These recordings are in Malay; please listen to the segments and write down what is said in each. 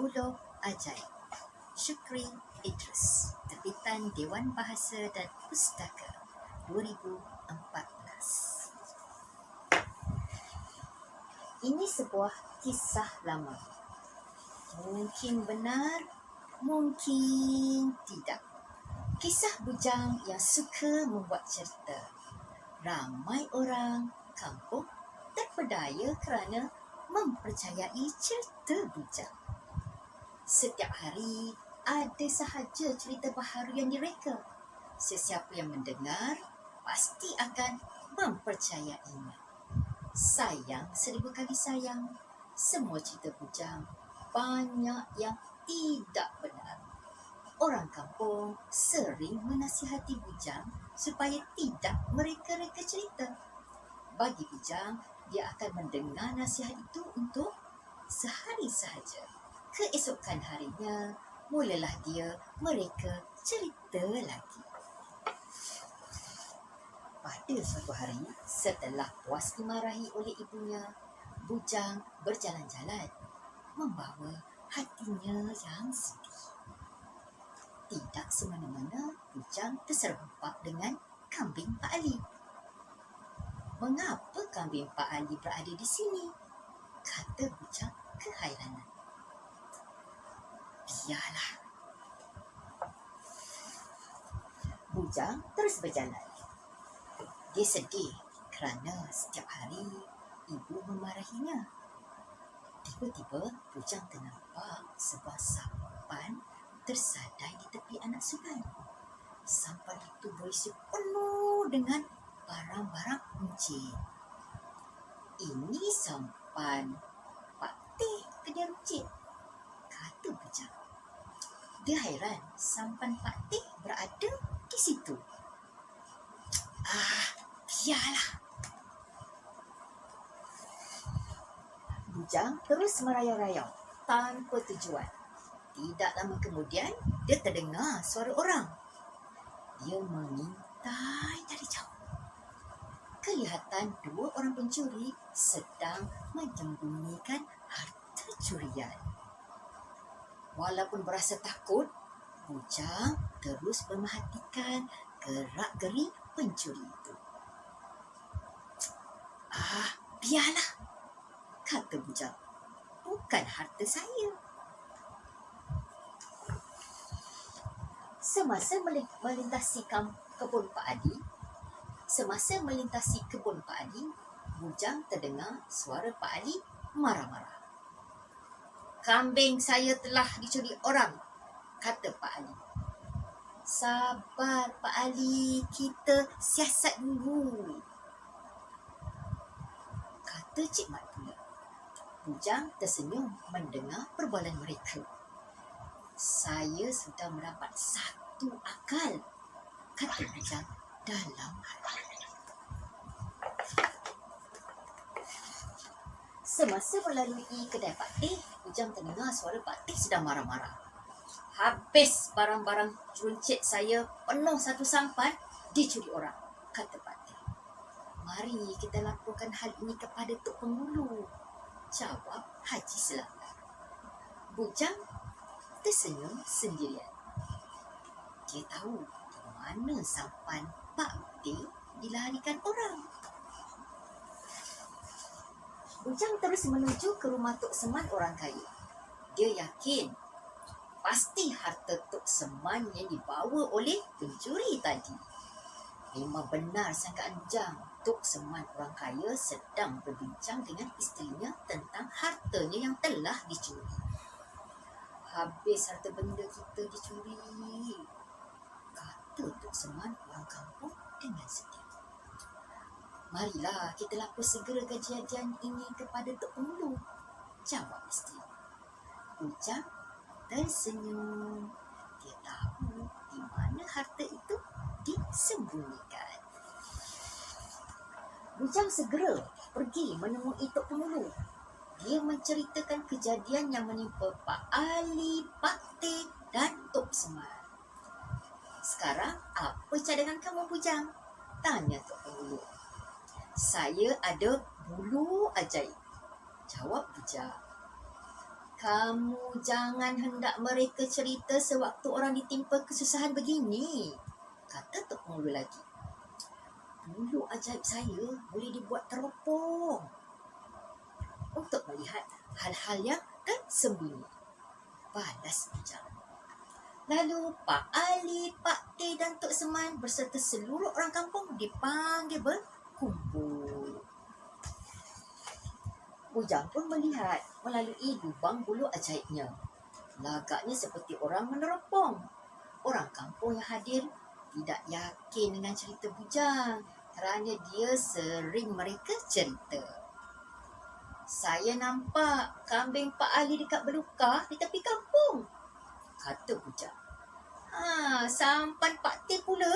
10 Ajaib. Syukri Idris, Terbitan Dewan Bahasa dan Pustaka 2014. Ini sebuah kisah lama. Mungkin benar, mungkin tidak. Kisah bujang yang suka membuat cerita. Ramai orang kampung terpedaya kerana mempercayai cerita bujang. Setiap hari ada sahaja cerita baharu yang direka. Sesiapa yang mendengar pasti akan mempercayainya. Sayang 1000 kali sayang, semua cerita bujang banyak yang tidak benar. Orang kampung sering menasihati bujang supaya tidak mereka-reka cerita. Bagi bujang, dia akan mendengar nasihat itu untuk sehari sahaja. Keesokan harinya, mulalah dia mereka cerita lagi. Pada suatu hari, setelah puas dimarahi oleh ibunya, bujang berjalan-jalan membawa hatinya yang sedih. Tidak semena-mena bujang terserempak dengan kambing Pak Ali. Mengapa kambing Pak Ali berada di sini? Kata bujang keheranan. Biarlah. Bujang terus berjalan. Dia sedih kerana setiap hari ibu memarahinya. Tiba-tiba bujang ternampak sebuah sampan tersadai di tepi anak sungai. Sampan itu berisi penuh dengan barang-barang runcit. Ini sampan Pak Teh kedai runcit, kata bujang. Dia heran sampan Pak Teh berada di situ. Biarlah. Bujang terus merayau-rayau tanpa tujuan. Tidak lama kemudian, dia terdengar suara orang. Dia mengintai dari jauh. Kelihatan 2 orang pencuri sedang menyembunyikan harta curian. Walaupun berasa takut, bujang terus memerhatikan gerak-geri pencuri itu. Biarlah, kata bujang. Bukan harta saya. Semasa melintasi kebun Pak Ali, bujang terdengar suara Pak Ali marah-marah. Kambing saya telah dicuri orang, kata Pak Ali. Sabar Pak Ali, kita siasat dulu, kata Cik Mat pula. Bujang tersenyum mendengar perbualan mereka. Saya sudah mendapat satu akal, kata bujang dalam hati. Semasa melalui kedai Pak Teh, bujang terdengar suara Pak Teh sedang marah-marah. Habis barang-barang runcit saya penuh satu sampan dicuri orang, kata Pak Teh. Mari kita laporkan hal ini kepada Tok Penghulu, jawab Haji Selamat. Bujang tersenyum sendirian. Dia tahu di mana sampan Pak Teh dilarikan orang. Bujang terus menuju ke rumah Tok Seman orang kaya. Dia yakin pasti harta Tok Seman yang dibawa oleh pencuri tadi. Memang benar sangkaan bujang. Tok Seman orang kaya sedang berbincang dengan isterinya tentang hartanya yang telah dicuri. Habis harta benda kita dicuri, kata Tok Seman orang kampung dengan sedih. Marilah kita lapor segera kejadian ini kepada Tok Penghulu, jawab isteri. Bujang tersenyum. Dia tahu di mana harta itu disembunyikan. Bujang segera pergi menemui Tok Penghulu. Dia menceritakan kejadian yang menimpa Pak Ali, Pak Teh dan Tok Seman. Sekarang apa cadangan kamu bujang? Tanya Tok Penghulu. Saya ada bulu ajaib, jawab bujang. Kamu jangan hendak mereka cerita sewaktu orang ditimpa kesusahan begini, kata Tok Penghulu lagi. Bulu ajaib saya boleh dibuat teropong untuk melihat hal-hal yang tersembunyi, balas Bujang. Lalu Pak Ali, Pak Teh dan Tok Seman berserta seluruh orang kampung dipanggil berkumpul. Bujang pun melihat melalui lubang bulu ajaibnya. Lagaknya seperti orang meneropong. Orang kampung yang hadir tidak yakin dengan cerita Bujang kerana dia sering mereka cerita. Saya nampak kambing Pak Ali dekat berluka di tepi kampung, kata Bujang. Sampan Pak Teh pula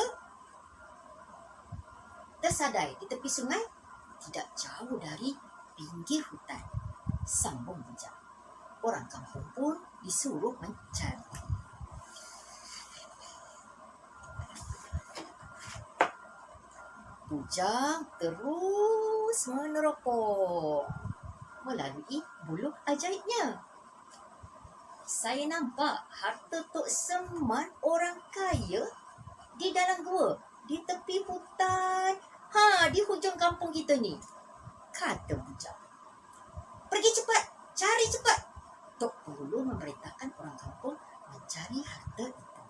tersadai di tepi sungai tidak jauh dari pinggir hutan, sambung Bujang. Orang kampung pun disuruh mencari. Bujang terus meneropong melalui bulu ajaibnya. Saya nampak harta Tok Seman orang kaya di dalam gua, di tepi hutan, di hujung kampung kita ni, kata Bujang. Pergi cepat, cari cepat. Tok Penghulu memerintahkan orang kampung mencari harta itu.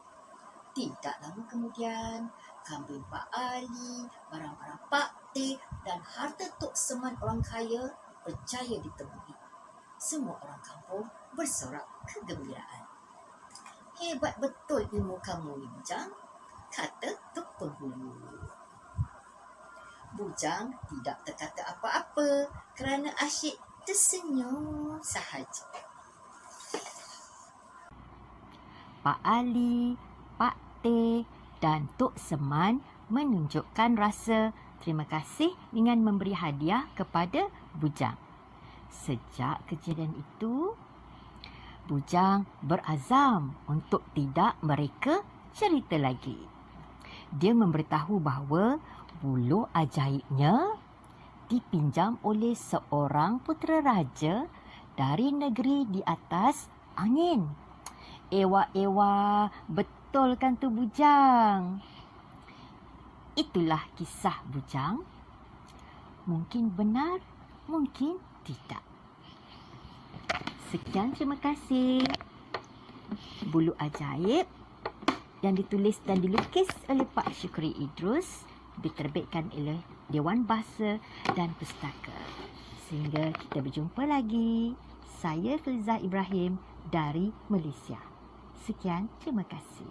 Tidak lama kemudian, kambing Pak Ali, barang-barang Pak Teh dan harta Tok Seman orang kaya berjaya ditemui. Semua orang kampung bersorak kegembiraan. Hebat betul ilmu kamu ni, Bujang, kata Tok Penghulu. Bujang tidak terkata apa-apa kerana asyik tersenyum sahaja. Pak Ali, Pak Teh dan Tok Seman menunjukkan rasa terima kasih dengan memberi hadiah kepada Bujang. Sejak kejadian itu, Bujang berazam untuk tidak mereka cerita lagi. Dia memberitahu bahawa bulu ajaibnya dipinjam oleh seorang putera raja dari negeri di atas angin. Ewa, betul kan tu Bujang? Itulah kisah Bujang. Mungkin benar, mungkin tidak. Sekian, terima kasih. Bulu ajaib yang ditulis dan dilukis oleh Pak Syukri Idrus diterbitkan oleh Dewan Bahasa dan Pustaka. Sehingga kita berjumpa lagi. Saya Filzah Ibrahim dari Malaysia. Sekian, terima kasih.